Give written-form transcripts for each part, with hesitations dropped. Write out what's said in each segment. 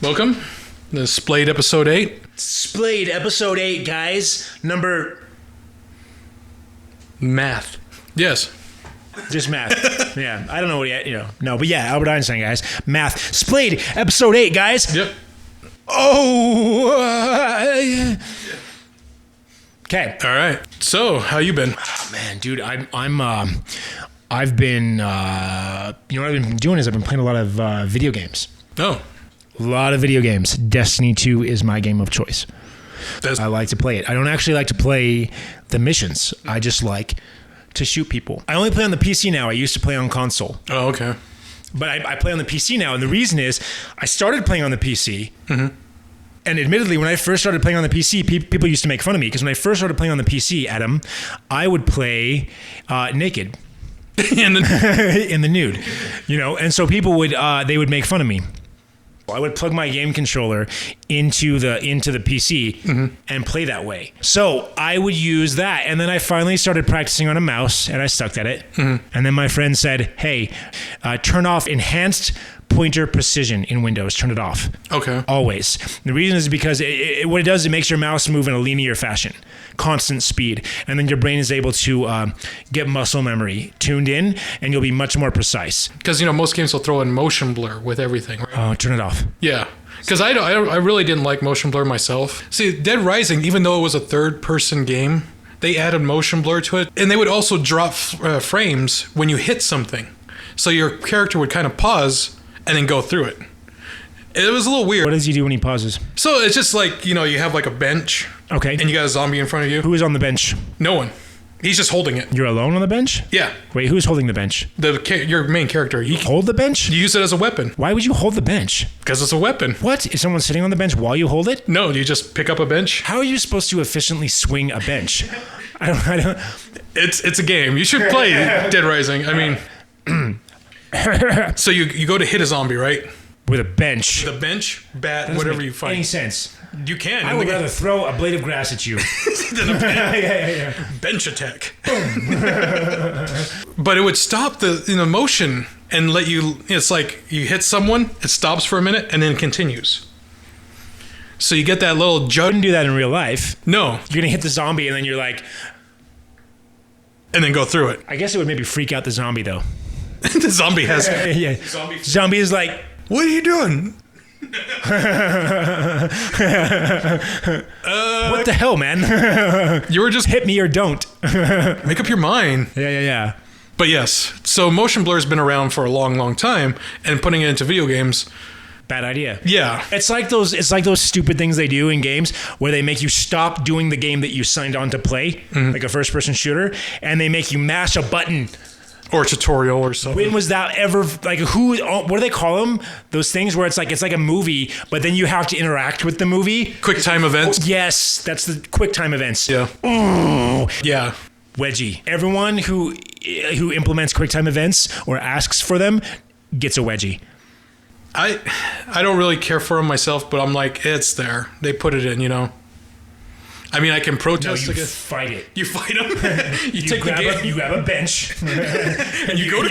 Welcome. This is Splayed episode 8. Splayed episode 8, guys. Number... Math. Yes. Just math. Yeah. I don't know what No, but yeah, Albert Einstein, guys. Math. Splayed episode 8, guys. Yep. Oh. Okay. All right. So, how you been? Oh, man, dude, I've been, what I've been doing is I've been playing a lot of video games. Oh. A lot of video games. Destiny 2 is my game of choice. I like to play it. I don't actually like to play the missions. I just like to shoot people. I only play on the PC now. I used to play on console. Oh, okay. But I play on the PC now, and the reason is I started playing on the PC, and admittedly, when I first started playing on the PC, people used to make fun of me, because when I first started playing on the PC, Adam, I would play naked. in the nude, and so people would they would make fun of me. I would plug my game controller into the PC and play that way. So I would use that, and then I finally started practicing on a mouse, and I sucked at it. And then my friend said, "Hey, turn off enhanced pointer precision in Windows. Turn it off." Okay. Always. The reason is because what it does, it makes your mouse move in a linear fashion, constant speed, and then your brain is able to get muscle memory tuned in, and you'll be much more precise. Because, most games will throw in motion blur with everything, right? Oh, turn it off. Yeah. Because I really didn't like motion blur myself. See, Dead Rising, even though it was a third-person game, they added motion blur to it, and they would also drop frames when you hit something. So your character would kind of pause and then go through it. It was a little weird. What does he do when he pauses? So it's just like, you have like a bench. Okay. And you got a zombie in front of you. Who is on the bench? No one. He's just holding it. You're alone on the bench? Yeah. Wait, who's holding the bench? Your main character. You hold the bench? You use it as a weapon. Why would you hold the bench? Because it's a weapon. What? Is someone sitting on the bench while you hold it? No, you just pick up a bench. How are you supposed to efficiently swing a bench? I don't. It's a game. You should play Dead Rising. I mean, so you go to hit a zombie, right? With a bench. The bench, bat, whatever you find. Any sense? You can. I would rather throw a blade of grass at you. Than a bench. Yeah. Bench attack. But it would stop the motion and let you. It's like you hit someone, it stops for a minute, and then continues. So you get that little judge. You wouldn't do that in real life. No. You're gonna hit the zombie, and then you're like, and then go through it. I guess it would maybe freak out the zombie though. The zombie has. Yeah. Zombie is like, what are you doing? what the hell, man? You were just hit me or don't. Make up your mind. Yeah. But yes, so motion blur has been around for a long, long time, and putting it into video games. Bad idea. Yeah. It's like those stupid things they do in games where they make you stop doing the game that you signed on to play, like a first-person shooter, and they make you mash a button. Or a tutorial or something. When was that ever, like, what do they call them? Those things where it's like a movie, but then you have to interact with the movie. Quick time events? Oh, yes, that's the quick time events. Yeah. Oh. Yeah. Wedgie. Everyone who implements quick time events or asks for them gets a wedgie. I don't really care for them myself, but I'm like, it's there. They put it in, I mean, I can protest. No, you fight it. You fight them. you take grab the game. You grab a bench. and you go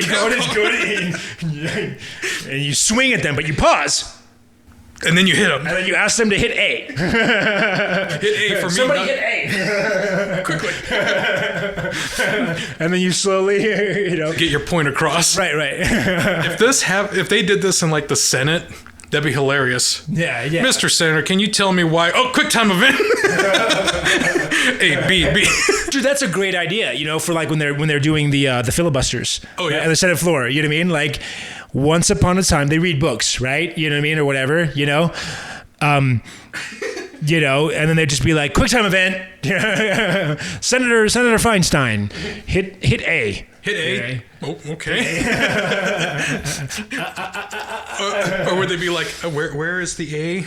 and you swing at them, but you pause. And then you hit them. And then you ask them to hit A. Hit A for me. Somebody hit A. Quickly. And then you slowly, get your point across. Right. If they did this in like the Senate, that'd be hilarious. Yeah. Mr. Senator, can you tell me why? Oh, quick time event. A, B. Dude, that's a great idea, for like when they're doing the filibusters. Oh, yeah. At the Senate floor, you know what I mean? Like, once upon a time, they read books, right? You know what I mean? Or whatever, and then they'd just be like, quick time event. Senator Feinstein, hit A. Hit A? Oh, okay. Or would they be like, where is the A?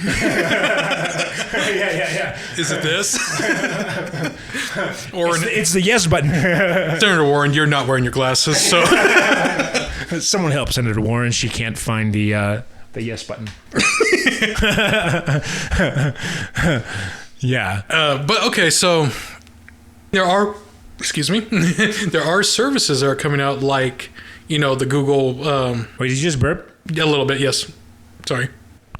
Yeah. Is it this? Or it's the yes button. Senator Warren, you're not wearing your glasses, so... Someone help Senator Warren. She can't find the yes button. Yeah. But okay, so there are services that are coming out like, the Google... Wait, did you just burp? A little bit, yes. Sorry.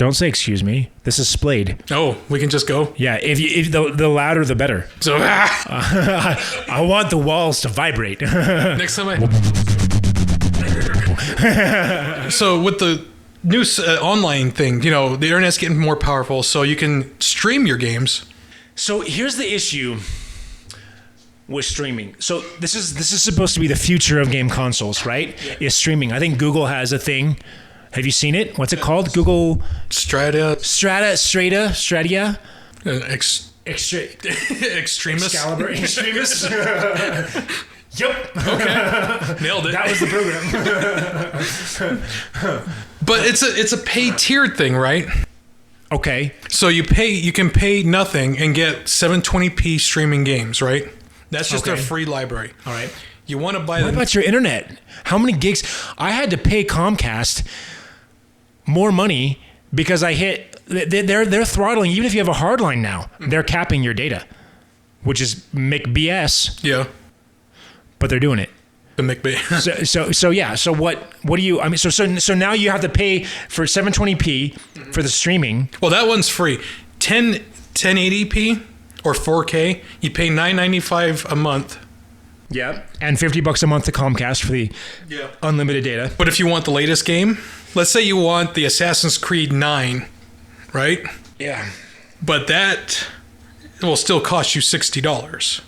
Don't say excuse me. This is Splayed. Oh, we can just go. Yeah, if the louder the better. So I want the walls to vibrate. next time So with the new online thing, you know, the internet's getting more powerful, so you can stream your games. So here's the issue with streaming. So this is supposed to be the future of game consoles, right? Yeah. Is streaming. I think Google has a thing. Have you seen it? What's it called? Google Stadia. Extremis. Excalibur. Extremis. Yep. Okay. Nailed it. That was the program. But it's a pay tiered thing, right? Okay. So you can pay nothing and get 720p streaming games, right? That's just a free library. All right. You want to buy What about your internet? How many gigs? I had to pay Comcast more money because I hit. They're throttling. Even if you have a hard line now, they're capping your data, which is McBS. Yeah. But they're doing it. The McBee. So yeah. So what do you? I mean, so now you have to pay for 720p for the streaming. Well, that one's free. 1080p or 4K. You pay $9.95 a month. Yeah. And $50 a month to Comcast for the unlimited data. But if you want the latest game, let's say you want the Assassin's Creed 9, right? Yeah. But that will still cost you $60.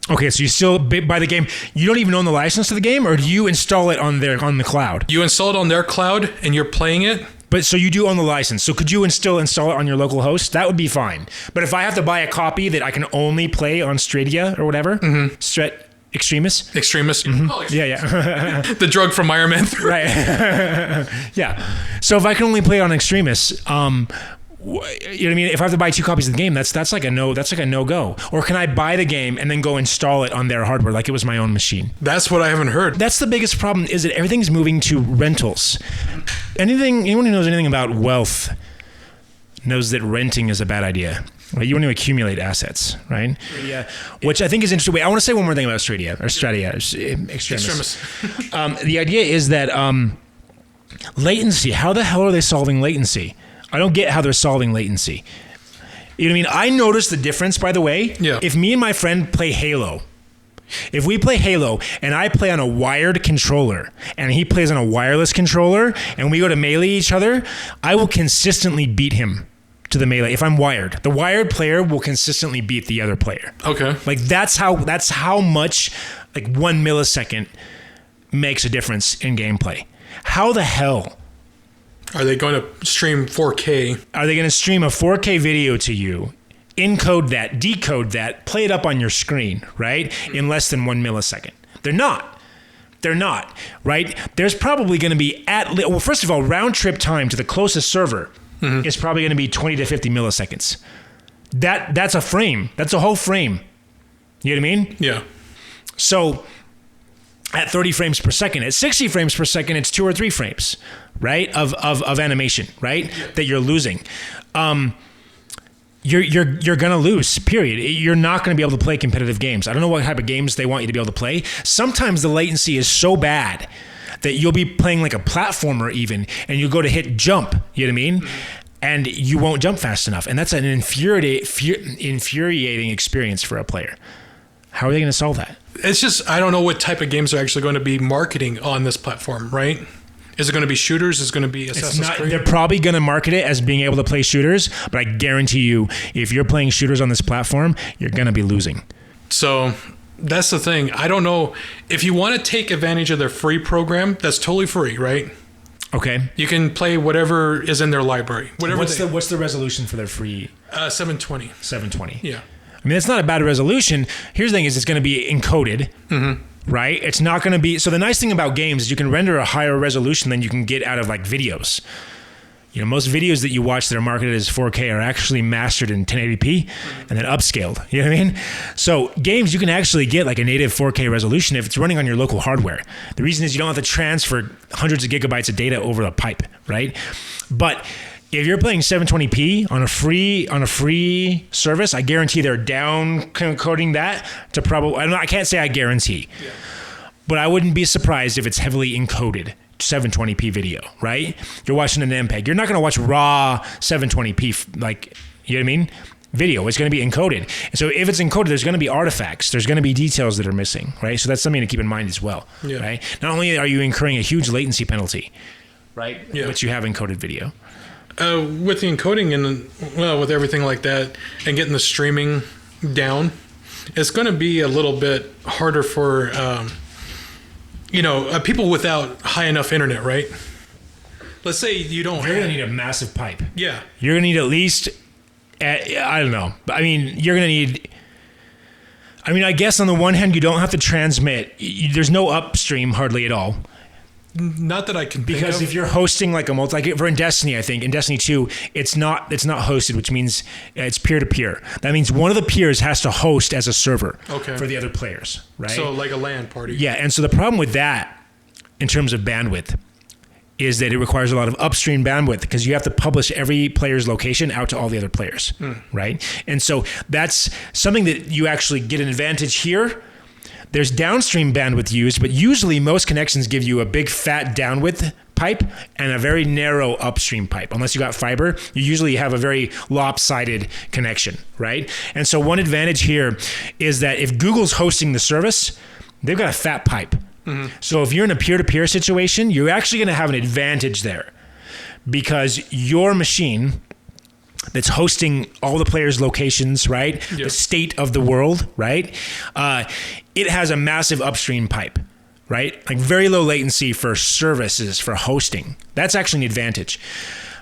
Okay, so you still buy the game. You don't even own the license to the game, or do you install it on the cloud? You install it on their cloud, and you're playing it. But so you do own the license. So could you still install it on your local host? That would be fine. But if I have to buy a copy that I can only play on Stadia or whatever, Extremis. Mm-hmm. Oh, Yeah. The drug from Iron Man 3. Right. Yeah. So if I can only play on Extremis, you know what I mean? If I have to buy 2 copies of the game, that's like a no go. Or can I buy the game and then go install it on their hardware like it was my own machine? That's what I haven't heard. That's the biggest problem, is that everything's moving to rentals. Anyone who knows anything about wealth knows that renting is a bad idea. Right? You want to accumulate assets, right? Yeah. Which I think is interesting. Wait, I want to say one more thing about Stadia. Extremis. The idea is that latency. How the hell are they solving latency? I don't get how they're solving latency. You know what I mean? I noticed the difference, by the way. Yeah. If me and my friend play Halo, if we play Halo and I play on a wired controller and he plays on a wireless controller and we go to melee each other, I will consistently beat him to the melee. If I'm wired, the wired player will consistently beat the other player. Okay. Like that's how much like 1 millisecond makes a difference in gameplay. How the hell are they going to stream 4K? Are they going to stream a 4K video to you, encode that, decode that, play it up on your screen, right? In less than 1 millisecond. They're not. They're not, right? There's probably going to be well, first of all, round trip time to the closest server is probably going to be 20 to 50 milliseconds. That's a frame. That's a whole frame. You know what I mean? Yeah. So at 30 frames per second, at 60 frames per second, it's 2 or 3 frames, right? Of animation, right? That you're losing. You're gonna lose, period. You're not gonna be able to play competitive games. I don't know what type of games they want you to be able to play. Sometimes the latency is so bad that you'll be playing like a platformer even, and you go to hit jump, you know what I mean? And you won't jump fast enough. And that's an infuriating experience for a player. How are they gonna solve that? It's just, I don't know what type of games are actually going to be marketing on this platform, right? Is it going to be shooters? Is it going to be Assassin's Creed? They're probably going to market it as being able to play shooters, but I guarantee you, if you're playing shooters on this platform, you're going to be losing. So that's the thing. I don't know. If you want to take advantage of their free program, that's totally free, right? Okay. You can play whatever is in their library. What's the resolution for their free? 720. 720. Yeah. I mean, it's not a bad resolution. Here's the thing: is it's going to be encoded, right? It's not going to be. So the nice thing about games is you can render a higher resolution than you can get out of like videos. You know, most videos that you watch that are marketed as 4K are actually mastered in 1080p and then upscaled. You know what I mean? So games, you can actually get like a native 4K resolution if it's running on your local hardware. The reason is you don't have to transfer hundreds of gigabytes of data over the pipe, right? But if you're playing 720p on a free service, I guarantee they're down coding that to I can't say I guarantee, but I wouldn't be surprised if it's heavily encoded 720p video, right? You're watching an MPEG. You're not going to watch raw 720p, like, you know what I mean? Video. It's going to be encoded. And so if it's encoded, there's going to be artifacts. There's going to be details that are missing, right? So that's something to keep in mind as well, right? Not only are you incurring a huge latency penalty, right? Yeah. But you have encoded video. With the encoding and, well, with everything like that and getting the streaming down, it's going to be a little bit harder for, people without high enough internet, right? Let's say you don't. You're going to need a massive pipe. Yeah. You're going to need at least, I don't know. I mean, you're going to need, I guess on the one hand, you don't have to transmit. There's no upstream hardly at all. Not that I can think because of. If you're hosting like for in Destiny, I think in Destiny 2, it's not hosted, which means it's peer-to-peer. That means one of the peers has to host as a server for the other players, right? So like a LAN party. Yeah, and so the problem with that in terms of bandwidth is that it requires a lot of upstream bandwidth because you have to publish every player's location out to all the other players, right? And so that's something that you actually get an advantage here. There's downstream bandwidth used, but usually most connections give you a big fat downwidth pipe and a very narrow upstream pipe. Unless you got fiber, you usually have a very lopsided connection, right? And so one advantage here is that if Google's hosting the service, they've got a fat pipe. So if you're in a peer-to-peer situation, you're actually going to have an advantage there because your machine that's hosting all the players' locations, right? Yep. The state of the world, right? It has a massive upstream pipe, right? Like very low latency for services, for hosting. That's actually an advantage.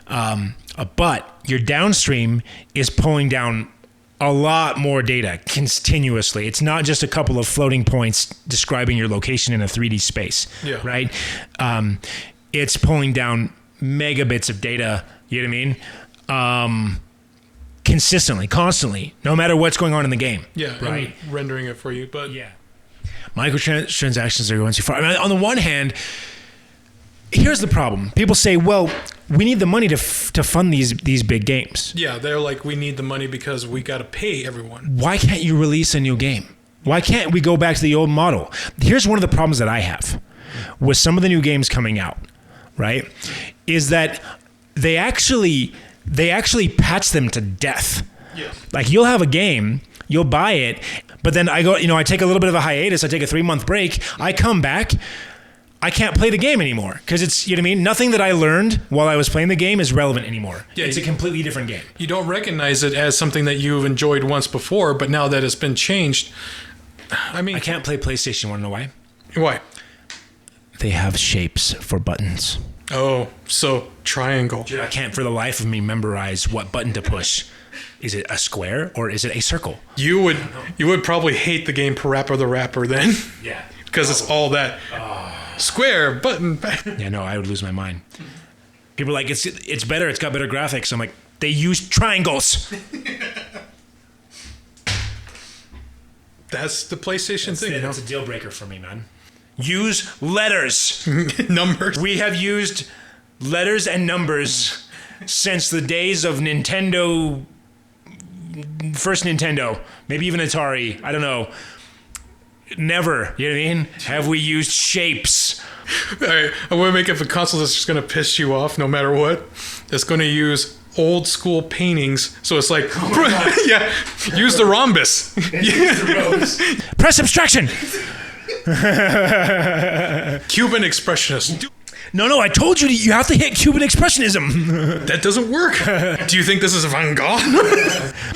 But your downstream is pulling down a lot more data continuously. It's not just a couple of floating points describing your location in a 3D space, right? It's pulling down megabits of data, you know what I mean? Consistently, constantly, no matter what's going on in the game. Yeah, right. Rendering it for you, but microtransactions are going too far. On the one hand, here's the problem. People say, well, we need the money to fund these big games. Yeah, they're like, we need the money because we got to pay everyone. Why can't you release a new game? Why can't we go back to the old model? Here's one of the problems that I have with some of the new games coming out, right? Is that they actually patch them to death. Yeah. Like you'll have a game, you'll buy it, but then I take a little bit of a hiatus, I take a 3-month break, I come back, I can't play the game anymore because it's, you know what I mean? Nothing that I learned while I was playing the game is relevant anymore. Yeah, it's a completely different game. You don't recognize it as something that you've enjoyed once before, but now that it's been changed, I can't play PlayStation. Want to know why? Why? They have shapes for buttons. Oh, so triangle. Dude, I can't for the life of me memorize what button to push. Is it a square or is it a circle? You would probably hate the game Parappa the Rapper then. Yeah. Because it's all that square button. Yeah, no, I would lose my mind. People are like, it's better, it's got better graphics. I'm like, they use triangles. That's the PlayStation thing. That's a deal breaker for me, man. Use letters. Numbers. We have used letters and numbers since the days of Nintendo, first Nintendo, maybe even Atari. I don't know. Never, you know what I mean? Have we used shapes? All right, I'm going to make up a console that's just going to piss you off no matter what. That's going to use old school paintings. So it's like, use the rhombus. Press subtraction. Cuban expressionist. No, I told you you have to hit Cuban expressionism. That doesn't work. Do you think this is Van Gogh?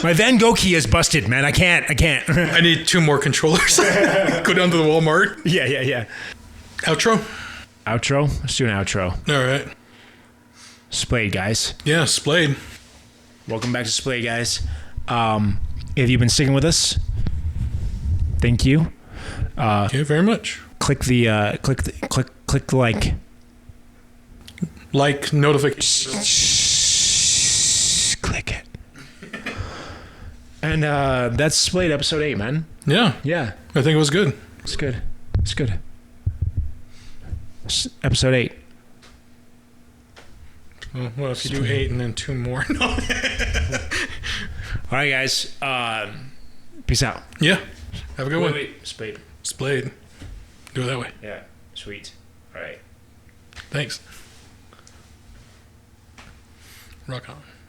My Van Gogh key is busted, man. I can't. I need 2 more controllers. Go down to the Walmart. Yeah. Outro? Let's do an outro. All right. Splayed, guys. Yeah, Splayed. Welcome back to Splayed, guys. If you've been sticking with us, thank you. Thank you very much. Click the like. Like notification. Click it. And that's Splayed episode 8, man. Yeah. I think it was good. It's good. Episode 8. Well, if you do 8 and then 2 more. No. All right, guys. Peace out. Yeah. Have a good one. Wait. Splayed. Do it that way. Yeah. Sweet. All right. Thanks. Rock on.